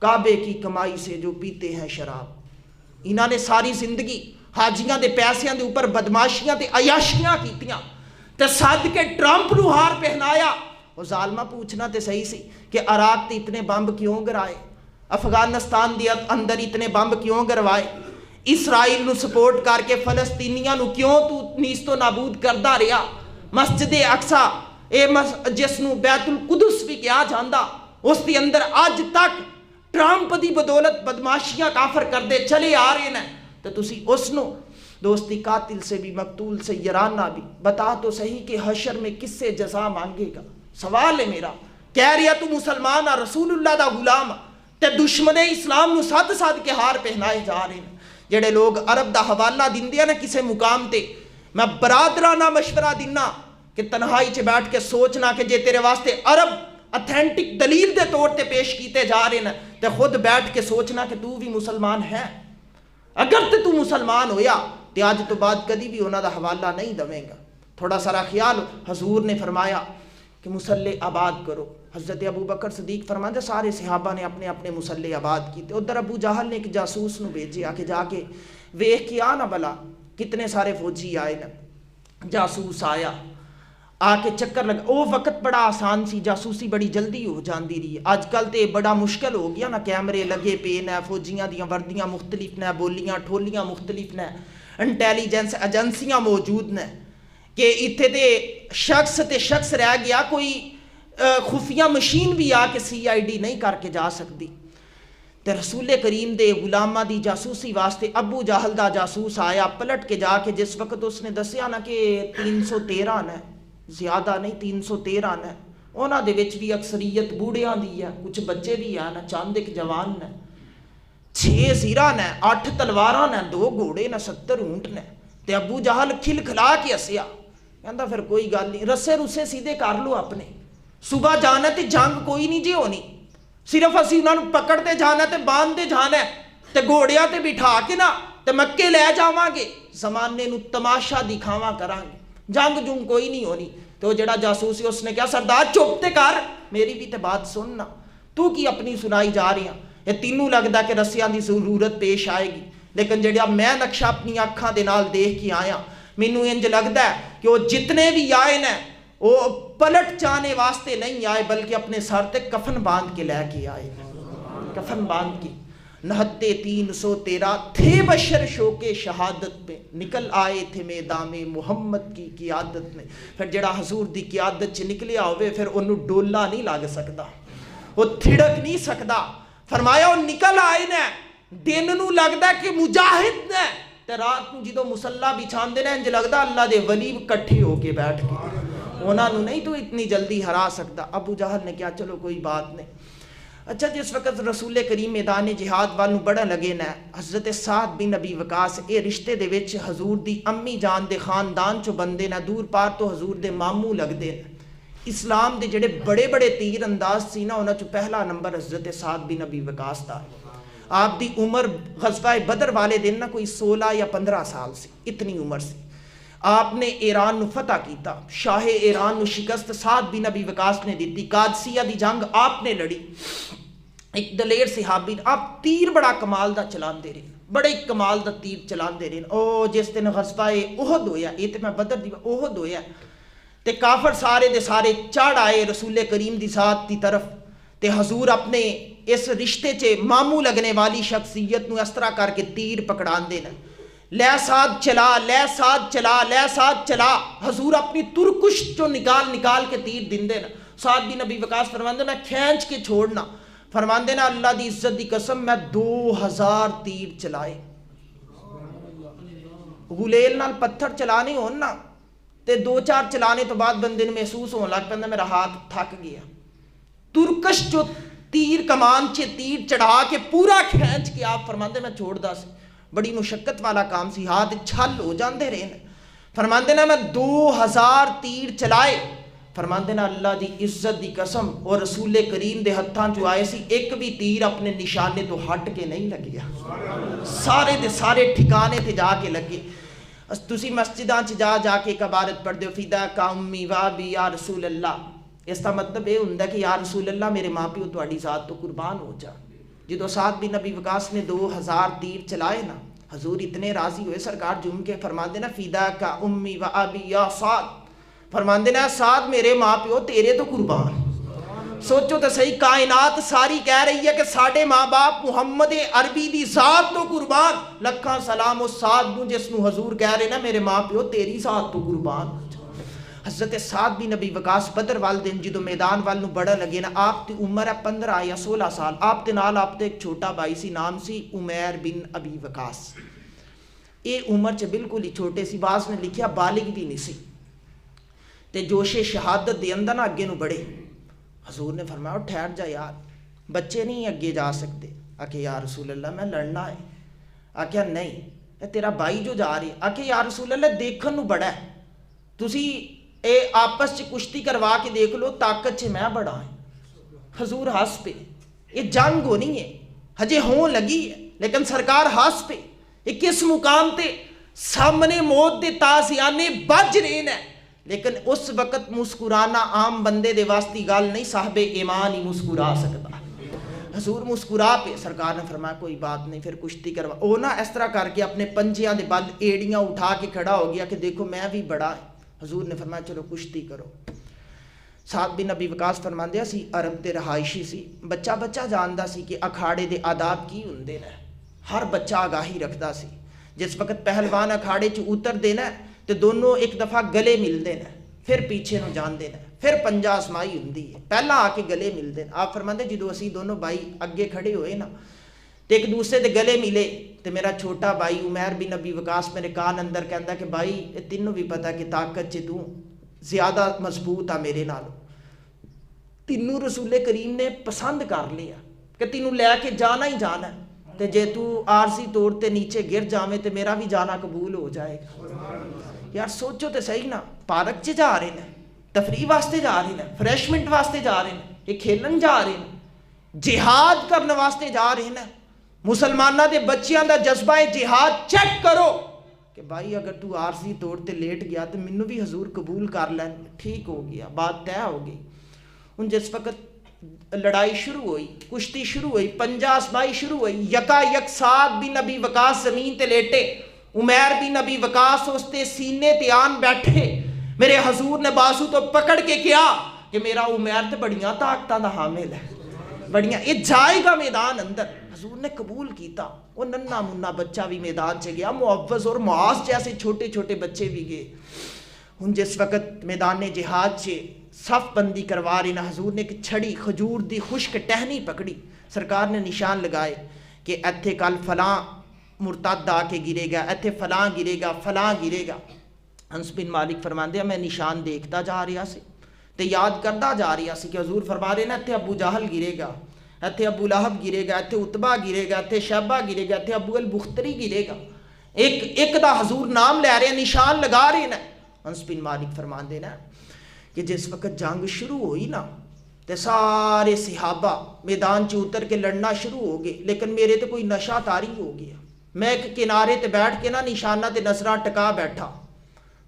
کعبے کی کمائی سے جو پیتے ہیں شراب. انہاں نے ساری زندگی حاجیاں دے پیسیاں دے اوپر بدماشیاں تے عیاشیاں کیتیاں تے سد کے ٹرمپ نو ہار پہنایا. وہ ظالمہ پوچھنا تے صحیح سی کہ عراق تے اتنے بمب کیوں گرائے, افغانستان دے اندر اتنے بمب کیوں گروائے, اسرائیل نو سپورٹ کر کے فلسطینیاں نو کیوں تو نیست و نابود کردا رہا. مسجد اقصی اے جس نو بیت القدس بھی کیا جاندا, اس دی اندر اج تک ٹرمپ دی بدولت بدماشیاں کافر کردے چلے آ رہے ہیں. تو تسی اس نو دوستی قاتل سے بھی مقتول سے یارانہ بھی بتا تو صحیح کہ حشر میں کس سے جزا مانگے گا. سوال ہے میرا, کہہ رہا تو مسلمان آ, رسول اللہ دا غلام تے دشمن اسلام نو ساتھ ساتھ کے ہار پہنائے جا رہے ہیں. جڑے لوگ عرب دا حوالہ دیندے نا کسے مقام تے, میں برادرانہ مشورہ دینا کہ تنہائی چ بیٹھ کے سوچنا کہ جے تیرے واسطے عرب اتھینٹک دلیل دے طور تے پیش کیتے جا رہے ہیں تے خود بیٹھ کے سوچنا کہ تو بھی مسلمان ہے. اگر تو مسلمان ہویا تے آج تو بعد کدی بھی انہاں دا حوالہ نہیں دویں گا. تھوڑا سارا خیال, حضور نے فرمایا کہ مصلی آباد کرو, حضرت ابو بکر صدیق فرماتے سارے صحابہ نے اپنے اپنے مسلح آباد کیتے. ادھر ابو جہل نے ایک جاسوس نو بھیجیا کہ جا کے ویکھ کے آ نہ بلا کتنے سارے فوجی آئے نا. جاسوس آیا, آ کے چکر لگا. وہ وقت بڑا آسان سی, جاسوسی بڑی جلدی ہو جاندی رہی. اج کل تے بڑا مشکل ہو گیا نا, کیمرے لگے پے نے, فوجیاں دیاں وردیاں مختلف نے, بولیاں ٹھولیاں مختلف نے, انٹیلیجنس ایجنسیاں موجود نے کہ اتنے تے شخص رہ گیا, کوئی خفیہ مشین بھی آ کے CID نہیں کر کے جا سکتی. تے رسول کریم دے غلاماں دی جاسوسی واسطے ابو جہل دا جاسوس آیا, پلٹ کے جا کے جس وقت اس نے دسیا نا کہ 313 نے, زیادہ نہیں 313 نے, انہاں دے وچ بھی اکثریت بوڑھیاں دی ہے, کچھ بچے بھی ہیں نا, چند ایک جوان نے, 6 زیرہ نے, 8 تلواراں نے, 2 گھوڑے نے, 70 اونٹ نے. تے ابو جہل کھل کھلا کے ہسیا, کہندا پھر کوئی گل نہیں, رسے رسے سیدھے کر لو اپنے, صبح جانا تے جنگ کوئی نہیں جی ہونی, صرف اسی انہاں نوں پکڑتے جانا تے باندھتے جانا تے گھوڑیاں تے بٹھا کے نا تے مکے لے جاواں گے, زمانے نوں تماشا دکھاواں کراں گے, جنگ جنگ کوئی نہیں ہونی. تو وہ جڑا جاسوس سی اس نے کہا سردار چپ تے کر, میری بھی تے بات سننا, تو کی اپنی سنائی جا رہی ہیں, یہ تینوں لگدا کہ رسیاں دی ضرورت پیش آئے گی, لیکن جڑا میں نقشہ اپنی آنکھاں دے نال دیکھ کے آیا, مینوں انج لگدا ہے کہ وہ جتنے بھی آئے نا وہ پلٹ جانے واسطے نہیں آئے بلکہ اپنے سر تے کفن باندھ کے لے کے آئے, کفن باندھ کے. نہتے 313 تھے بشر شوق شہادت میں, نکل آئے تھے میدان محمد کی قیادت میں. پھر جڑا حضور دی قیادت چ نکلیا ہوئے پھر انہوں ڈولا نہیں لگ سکتا, وہ تھڑک نہیں سکتا. فرمایا وہ نکل آئے نا, دن نو لگدا کہ مجاہد نے, تے رات نو جدوں مصلا بچھاندے نے انج لگدا اللہ دے ولی کٹھے ہو کے بیٹھ کے, انہاں نو نہیں تو اتنی جلدی ہرا سکتا. ابو جہل نے کیا چلو کوئی بات نہیں. اچھا جس وقت رسول کریم میدان جہاد والوں بڑا لگے نا, حضرت سعد بن ابی وقاص اے رشتے دے وچ حضور دی امی جان دے خاندان چو بندے نا, دور پار تو حضور دے ماموں لگدے نا. اسلام دے جڑے بڑے بڑے تیر انداز سی نا, انہاں چو پہلا نمبر حضرت سعد بن ابی وقاص دا. آپ دی عمر غزوہ بدر والے دن نا کوئی 16 یا 15 سال سی, اتنی عمر سی. آپ نے ایران نو فتح کیتا, شاہ ایران نو شکست سعد بن ابی وقاص نے دیتی. قادسیہ دی جنگ آپ نے لڑی, ایک دلیر صحابی. آپ تیر بڑا کمال دا چلان دے رہے, بڑے کمال دا تیر چلان دے رہے. او جس دن غزوہ احد ہویا, یہ تے میں بدر دی احد ہویا, تے کافر سارے دے سارے چڑھ آئے رسول کریم دی ذات دی طرف, تے حضور اپنے اس رشتے چے ماموں لگنے والی شخصیت نو اس طرح کر کے تیر پکڑان دے نا, لے ساتھ چلا, لے ساتھ چلا, لے ساتھ چلا. حضور اپنی ترکش جو نکال کے تیر دیندے نا. سعد بن ابی وقاص فرماندے میں کھینچ کے چھوڑنا, فرماندے نا اللہ دی عزت دی قسم میں 2000 تیر چلائے. غلیل نال پتھر چلانے ہون نا تے 2-4 چلانے تو بعد بندے نے محسوس ہون لگ پیندا میرا ہاتھ تھک گیا. ترکش جو تیر کمان چے تیر چڑھا کے پورا کھینچ کے آپ فرماندے میں چھوڑ دا سی, بڑی مشقت والا کام سی, ہاتھ چھل ہو جاندے رہے. فرماندے نا میں 2000 تیر چلائے. فرماندے نا اللہ دی عزت دی قسم اور رسول کریم دے ہتھاں جو آئے سی, ایک بھی تیر اپنے نشانے تو ہٹ کے نہیں لگیا, سارے دے سارے ٹھکانے تے جا کے لگے. تسی مسجداں چ جا کے ایک عبارت پڑھ دیو, فدا کا امی و ابی یا رسول اللہ. اس کا مطلب یہ ہوندا کہ یا رسول اللہ میرے ماں پیو تہاڈی ذات تو قربان ہو جا. جدو سعد بن ابی وقاص نے 2000 تیر چلائے نا, حضور اتنے راضی ہوئے, سرکار جم کے فرماندے نا فدا کا امی و ابی یا سعد, فرماندے نا سعد میرے ماں پیو تیرے تو قربان. سوچو تو صحیح, کائنات ساری کہہ رہی ہے کہ ساڈے ماں باپ محمد عربی دی ذات تو قربان. لکھاں سلام اس سعد نو جس نو حضور کہہ رہے نا میرے ماں پیو تیری ذات تو قربان. حضرت سعد بن ابی وقاص بدر وال دن جدو میدان وال نو بڑا لگے نا, آپ تی عمر ہے 15 یا 16 سال. آپ تے نال آپ تے ایک چھوٹا بھائی سی, نام سی عمیر بن ابی وقاص. اے عمر چ بالکل ہی چھوٹے سی, بعض نے لکھیا بالغ بھی نہیں سی, تے جوش شہادت دے اندر نا اگے نو بڑے. حضور نے فرمایا ٹھہر جا یار, بچے نہیں اگے جا سکتے. آکھے یا رسول اللہ میں لڑنا ہے. آکھیا نہیں تیرا بھائی جو جا رہی. آکھے یا رسول اللہ دیکھن نو بڑا ہے, تسی اے آپس چ کشتی کروا کے دیکھ لو, طاقت چ میں بڑا ہے. حضور ہس پہ, یہ جنگ ہونی ہے ہجے ہون لگی ہے, لیکن سرکار ہس پہ. یہ کس مقام تے سامنے موت دے تازیانے بج رہے ہیں, لیکن اس وقت مسکرانا عام بندے دے واسطی گل نہیں، صاحب ایمان ہی مسکرا سکتا۔ حضور مسکرا پہ سرکار نے فرمایا کوئی بات نہیں، پھر کشتی کروا۔ وہ نا اس طرح کر کے اپنے پنجیاں دے بل ایڑیاں اٹھا کے کھڑا ہو گیا کہ دیکھو میں بھی بڑا ہے۔ حضور نے فرمایا چلو کشتی کرو۔ سعد بن ابی وقاص فرماندے سی عرب دے رہائشی سی، بچہ بچہ جاندا سی کہ اکھاڑے دے آداب کی ہوندے نے، ہر بچہ آگاہی رکھدا سی۔ جس وقت پہلوان اکھاڑے چ اتر دینا تو دونوں ایک دفعہ گلے ملتے ہیں، پھر پیچھے نو جان دینا، پھر پنجا اسمائی ہوندی ہے، پہلا آ کے گلے ملتے ہیں۔ آپ فرماندے جدو اسی دونوں بھائی اگے کھڑے ہوئے نا تو ایک دوسرے دے گلے ملے تو میرا چھوٹا بھائی عمیر بن ابی وقاص میرے کان اندر کہندا کہ بھائی یہ تینوں بھی پتا کہ طاقت چ تو زیادہ مضبوط آ میرے نالوں، تینوں رسول کریم نے پسند کر لیا کہ تینوں لے کے جانا ہی جانا ہے، تے جے تو عارضی طور تے نیچے گر جاویں تے میرا بھی جانا قبول ہو جائے گا۔ یار سوچو تے صحیح نا، پارک چ جا رہے ہیں، تفریح واسطے جا رہے ہیں، فریشمنٹ واسطے جا رہے ہیں، یہ کھیلن جا رہے ہیں، جہاد کرنے واسطے جا رہے ہیں۔ مسلمانہ دے بچیاں دا جذبہ جہاد چیک کرو کہ بھائی اگر تو عارضی طور تے لیٹ گیا تو منو بھی حضور قبول کر لین، ٹھیک ہو گیا، بات طے ہو گئی۔ ان جس وقت لڑائی شروع ہوئی، کشتی شروع ہوئی، پنجا اسمائی شروع ہوئی، یکا یک سعد بن ابی وقاص زمین تے لیٹے، عمیر بن ابی وقاص اس تے سینے تے آن بیٹھے۔ میرے حضور نے بازو تو پکڑ کے کیا کہ میرا عمیر تے بڑیاں طاقتاں دا حامل ہے، بڑیاں یہ جائے گا میدان اندر۔ حضور نے قبول کیتا، وہ ننھا منا بچہ بھی میدان چ گیا، معوذ اور معاذ جیسے چھوٹے چھوٹے بچے بھی گئے۔ ہن جس وقت میدان جہاد چ صف بندی کروا رہے نا، حضور نے ایک چھڑی کھجور دی خشک ٹہنی پکڑی، سرکار نے نشان لگائے کہ ایتھے کل فلاں مرتد آ کے گرے گا، ایتھے فلاں گرے گا، فلاں گرے گا۔ انس بن مالک فرماندے میں نشان دیکھتا جا رہا سی تے یاد کرتا جا رہا سی کہ حضور فرما رہے نا ایتھے ابو جہل گرے گا، ایتھے ابو لہب گرے گا، ایتھے عتبہ گرے گا، ایتھے شیبہ گرے گا، ایتھے ابو البختری گرے گا۔ ایک دا حضور نام لے رہے ہیں، نشان لگا رہے ہیں۔ انس بن مالک فرماندے نا کہ جس وقت جنگ شروع ہوئی نا تے سارے صحابہ میدان چ اتر کے لڑنا شروع ہو گئے، لیکن میرے تے کوئی نشہ طاری ہو گیا۔ میں ایک کنارے تے بیٹھ کے نا نشانہ تے نظراں ٹکا بیٹھا،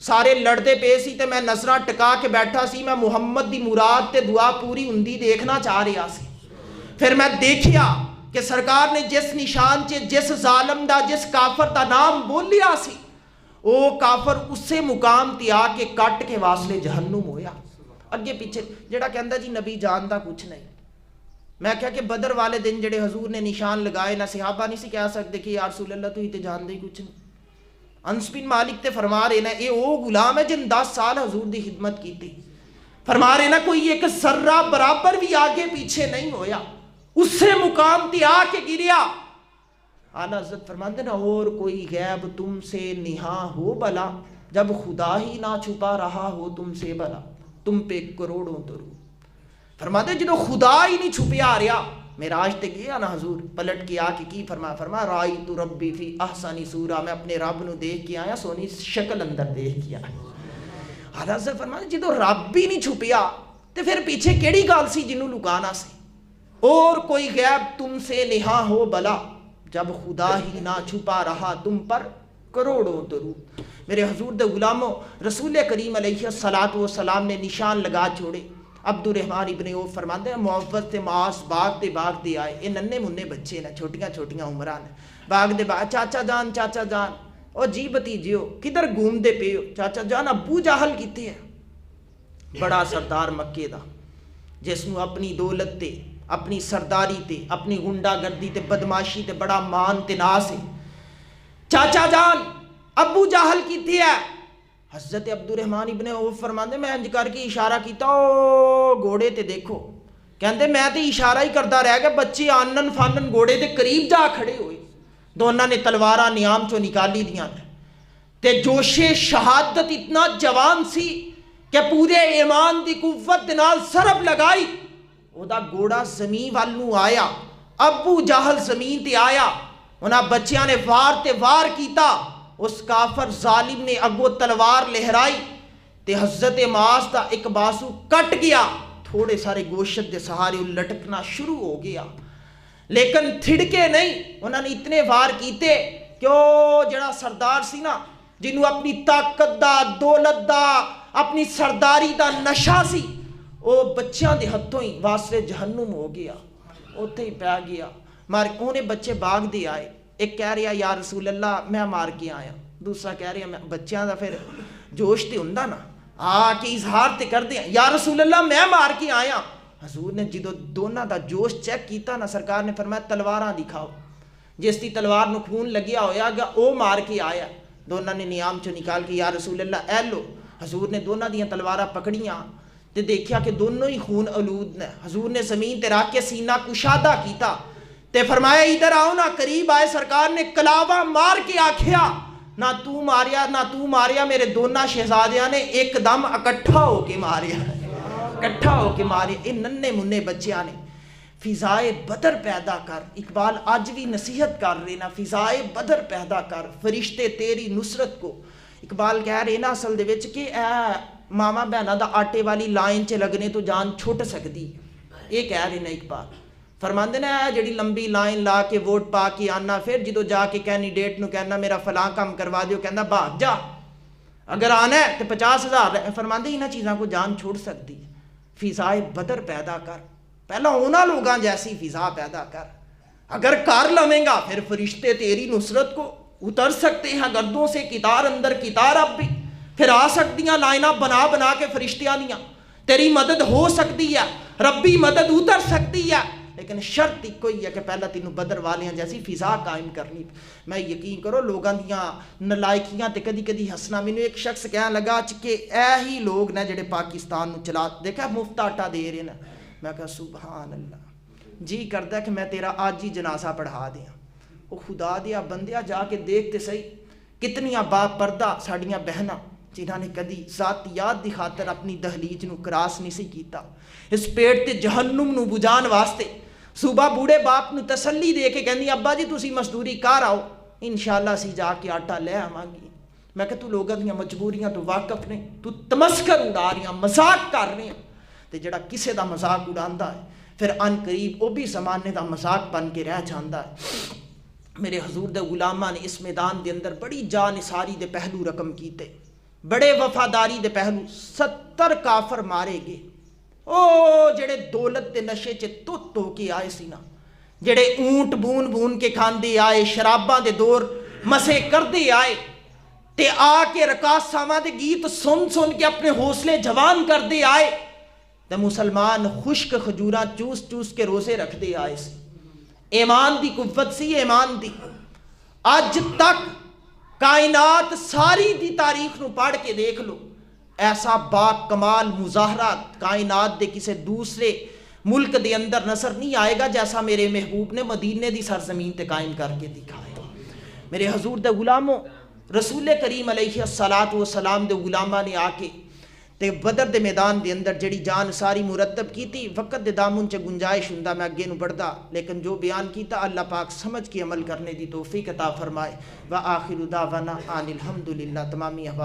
سارے لڑتے پے سی تے میں نظراں ٹکا کے بیٹھا سی، میں محمد دی مراد تے دعا پوری ہوندی دیکھنا چاہ رہا سی۔ پھر میں دیکھیا کہ سرکار نے جس نشان چ جس ظالم دا جس کافر دا نام بولیا سی، او کافر اسے مقام تے آ کے کٹ کے واسلے جہنم ہویا۔ اگے پیچھے جڑا کہندا جی نبی جاندا کچھ نہیں، میں کہا کہ بدر والے دن جڑے حضور نے نشان لگائے نا، صحابہ نہیں سی کہہ سکتے کہ یا رسول اللہ تو ہی تے جاندے ہی کچھ نہیں۔ انس بن مالک تے فرما رہے نا اے او غلام ہے جن 10 سال حضور دی خدمت کی تھی، فرما رہے نا کوئی ایک ذرہ برابر بھی آگے پیچھے نہیں ہویا، اس سے مقام تے آ کے گریا۔ اعلیٰ حضرت فرماتے نا اور کوئی غیب تم سے نہاں ہو بلا، جب خدا ہی نہ چھپا رہا ہو تم سے بلا، تم پہ کروڑوں درود۔ فرماتے جدو خدا ہی نہیں چھپیا رہا، معراج تے گیا نا حضور، پلٹ کے آ کے کی فرما رائیت ربی فی احسن صورہ، میں اپنے رب نو دیکھ کے آیا، سونی شکل اندر دیکھ کے آیا۔ اعلیٰ حضرت فرماتے جدو رب ہی نہیں چھپیا تے پھر پیچھے کیڑی گل سی جنوں لکانا سی۔ اور کوئی غیب تم سے نہاں ہو بلا، جب خدا ہی نہ چھپا رہا تم پر کروڑوں درود۔ میرے حضور دے غلاموں، رسول کریم علیہ الصلوۃ والسلام نے نشان لگا چھوڑے۔ عبد الرحمن ابن عوف فرماتے ہیں معوذ تے معاذ باغ دے آئے، یہ ننے منے بچے نے، چھوٹیاں چھوٹیاں عمراں نے، باغ دے چاچا جان او جی بتیجیو کدھر گھومدے پے ہو؟ چاچا جان ابو جہل کیتے ہے، بڑا سردار مکے دا، جس نو اپنی دولت تے، اپنی سرداری تے، اپنی گنڈا گردی تے بدماشی تے بڑا مان تے ناز ہے۔ چاچا جان ابو جہل کیتے ہے؟ حضرت عبد الرحمن ابن عوف فرماندے میں انج کر کے اشارہ کیتا او گھوڑے تے دیکھو، کہندے میں تے اشارہ ہی کردا رہ گیا، بچے آنن فانن گھوڑے تے قریب جا کھڑے ہوئے، دونوں نے تلواراں نیام چوں نکالی دیاں تے جوش شہادت اتنا جوان سی کہ پورے ایمان دی قوت نال ضرب لگائی، او دا گھوڑا زمین والوں آیا، ابو جہل زمین تے آیا، انہاں بچیاں نے وار تے وار کیتا، اس کافر ظالم نے اگو تلوار لہرائی تے حضرت معاذ دا ایک بازو کٹ گیا، تھوڑے سارے گوشت دے سہارے لٹکنا شروع ہو گیا، لیکن تھڑکے نہیں، انہوں نے اتنے وار کیتے کہ وہ جڑا سردار سی نا، جنہوں اپنی طاقت دا، دولت دا، اپنی سرداری دا نشہ سی وہ بچیاں دے ہتھوں ہی واسطے جہنم ہو گیا اتنے ہی پی گیا انہیں بچے باغ دے آئے ایک کہہ رہا یا رسول اللہ میں مار کے آیا دوسرا کہہ رہا بچیاں دا پھر جوش تے ہوندا نا کہ اظہار تے کر دیا یا رسول اللہ میں مار کے آیا حضور نے جدو دونوں دا جوش چیک کیتا نا سرکار نے فرمایا تلواراں دکھاؤ جس دی تلوار نو خون لگیا ہویا گا او مار کے آیا دونوں نے نیام چو نکال کے یا رسول اللہ اے لو حضور نے دونوں دیاں تلواراں پکڑیاں تے دیکھیا کہ دونوں ہی خون آلود نے حضور نے زمین تے رکھ کے سینہ کشادہ کیتا تے فرمایا ادھر آؤ نا قریب آئے سرکار نے کلاوہ مار کے آکھیا نہ تو ماریا میرے دونوں شہزادیاں نے ایک دم اکٹھا ہو کے ماریا اے ننے منے بچیاں نے فضائے بدر پیدا کر اقبال آج بھی نصیحت کر رہے نا فضائے بدر پیدا کر فرشتے تیری نصرت کو اقبال کہہ رہے نا اصل دے وچ کہ اے ماما بہناں دا آٹے والی لائن چ لگنے تو جان چھٹ سکتی یہ کہہ رہے نا اقبال فرماندے نے جڑی لمبی لائن لا کے ووٹ پا کے آنا پھر جدو جا کے کینڈیڈیٹ نو کہنا میرا فلاں کام کروا دیو کہنا بھاگ جا اگر آنا ہے تو 50,000 فرماندے انہاں چیزاں کو جان چھوڑ سکتی ہے فضائے بدر پیدا کر پہلا اونا لوگاں جیسی فضا پیدا کر اگر کر لویں گا پھر فرشتے تیری نصرت کو اتر سکتے ہیں گردوں سے کتار اندر کتار اب بھی پھر آ سکتی ہیں لائنہ بنا کے فرشتیاں دیاں تیری مدد ہو سکتی ہے ربی مدد اتر سکتی ہے لیکن شرط ایک ہی ہے کہ پہلا تینوں بدر والیاں جیسی فضا قائم کرنی میں یقین کرو لوگاں دیاں نلائکیاں تے کدی کدی ہسنا مینوں ایک شخص کہنے لگا کہ اے ہی لوگ نے جڑے پاکستان نو چلا دیکھا مفت آٹا دے رہے ہیں میں کہا سبحان اللہ جی کردا کہ میں تیرا آج ہی جنازہ پڑھا دیاں او خدا دیا بندیا جا کے دیکھتے صحیح کتنیاں با پردہ ساڑیاں بہناں جنہاں نے کدی ذاتیات دی خاطر اپنی دہلیج نو کراس نہیں سی کیتا اس پیٹ تے جہنم نو بجان واسطے صوبہ بوڑھے باپ نو تسلی دے کے کہندی ابا جی تسی مزدوری کر آؤ انشاءاللہ اسی جا کے آٹا لے آواں گی میں کہ تو لوگاں دیاں مجبوریاں تو واقف نے تو تمسکر اڑا رہی ہیں مذاق کر رہی ہیں تے جڑا کسے دا مذاق اڑاندا ہے پھر ان قریب وہ بھی زمانے دا مذاق بن کے رہ جاندا ہے میرے حضور دے غلاماں نے اس میدان دے اندر بڑی جان نثاری دے پہلو رقم کیتے بڑے وفاداری دے پہلو 70 کافر مارے گئے او جڑے دولت دے نشے چ تو کے آئے سی نا جڑے اونٹ بون کے کھاندے آئے شراباں دے دور مسے کردے آئے تے آ کے رقاصاواں دے گیت سن کے اپنے حوصلے جوان کردے آئے تے مسلمان خشک کھجوراں چوس کے روزے رکھ دے آئے سی ایمان دی قوت سی ایمان دی اج تک کائنات ساری دی تاریخ نو پڑھ کے دیکھ لو ایسا با کمال مظاہرہ کائنات دے کسے دوسرے ملک دے اندر نظر نہیں آئے گا جیسا میرے محبوب نے مدینے دی سرزمین تے قائم کر کے دکھایا میرے حضور دے غلاموں رسول کریم علیہ الصلوۃ والسلام دے غلاماں نے آ کے تے بدر دے میدان دے اندر جڑی جان ساری مرتب کی تھی وقت دے دامن چ گنجائش ہوندا میں اگے نو بڑھدا لیکن جو بیان کیتا اللہ پاک سمجھ کے عمل کرنے دی توفیق عطا فرمائے وآخر دعوانا ان الحمدللہ تمامی